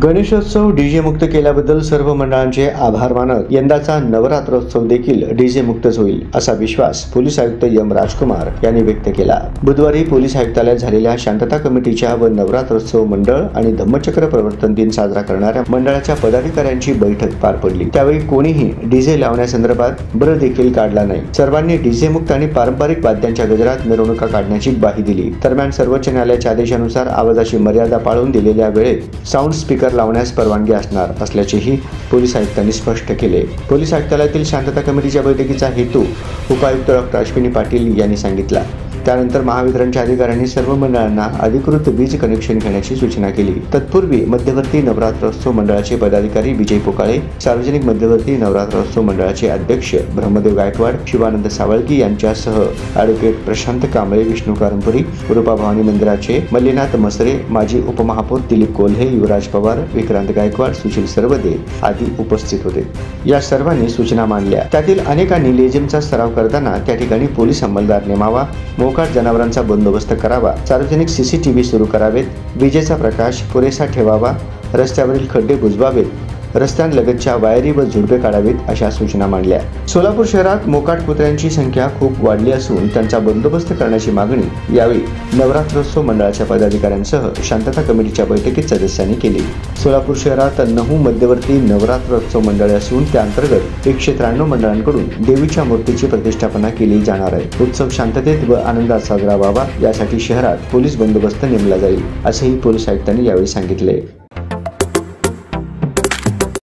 Ganeshotsav DJ मुक्त केल्याबद्दल सर्व मंडळांचे आभार मानत यंदाचा नवरात्रोत्सव देखील डीजे मुक्तच होईल असा विश्वास पोलीस आयुक्त एम राजकुमार यांनी व्यक्त केला। बुधवारी पोलीस आयुक्तालयात झालेल्या शांतता कमिटीच्या व नवरात्रोत्सव मंडळ आणि धम्मचक्र प्रवर्तन दिन साजरा करणाऱ्या मंडळाच्या पदाधिकाऱ्यांची बैठक पार पडली। त्यावेळी कोणीही डीजे लावण्यासंदर्भात ब्र देखील काढला नाही। सर्वांनी डीजे मुक्त आणि पारंपरिक वाद्यांच्या गजरात मिरवणुका काढण्याची ग्वाही दिली। दरम्यान सर्वोच्च न्यायालयाच्या आदेशानुसार आवाजाची मर्यादा पाळून दिलेल्या वेळेत साऊंड स्पीकर लावण्यास परवानगी असणार असल्याचेही पोलीस आयुक्तांनी स्पष्ट केले। पोलीस आयुक्तालयातील शांतता कमिटीच्या बैठकीचा हेतू उपायुक्त डॉ. अश्विनी पाटील यांनी सांगितला। त्यानंतर महावितरणच्या अधिकाऱ्यांनी सर्व मंडळांना अधिकृत वीज कनेक्शन घेण्याची सूचना केली। तत्पूर्वी मध्यवर्ती नवरात्रोत्सव मंडळाचे पदाधिकारी विजय पोकाळे, सार्वजनिक मध्यवर्ती नवरात्रोत्सव मंडळाचे अध्यक्ष ब्रह्मदेव गायकवाड, शिवानंद सावळकी यांच्यासह ॲडव्होकेट प्रशांत कांबळे, विष्णू कारंपुरी, रूपा भवानी मंदिराचे मल्लीनाथ मसरे, माजी उपमहापौर दिलीप कोल्हे, युवराज पवार, विक्रांत गायकवाड, सुशील सरवदे आदी उपस्थित होते। या सर्वांनी सूचना मांडल्या। त्यातील अनेकांनी लेझिमचा सराव करताना त्या ठिकाणी पोलीस अंमलदार नेमावा, मोकाट जनावरांचा बंदोबस्त करावा, सार्वजनिक सीसीटीव्ही सुरू करावेत, विजेचा प्रकाश पुरेसा ठेवावा, रस्त्यावरील खड्डे बुजवावेत, रस्त्यांलगतच्या वायरी व झुडपे काढावीत अशा सूचना मांडल्या। सोलापूर शहरात मोकाट कुत्र्यांची संख्या खूप वाढली असून त्यांचा बंदोबस्त करण्याची मागणी यावेळी नवरात्रोत्सव मंडळाच्या पदाधिकाऱ्यांसह शांतता कमिटीच्या बैठकीत सदस्यांनी केली। सोलापूर शहरात 9 मध्यवर्ती नवरात्रोत्सव मंडळे असून त्याअंतर्गत 193 मंडळांकडून देवीच्या मूर्तीची प्रतिष्ठापना केली जाणार आहे। उत्सव शांततेत व आनंदात साजरा व्हावा यासाठी शहरात पोलीस बंदोबस्त नेमला जाईल असेही पोलीस आयुक्तांनी यावेळी सांगितले।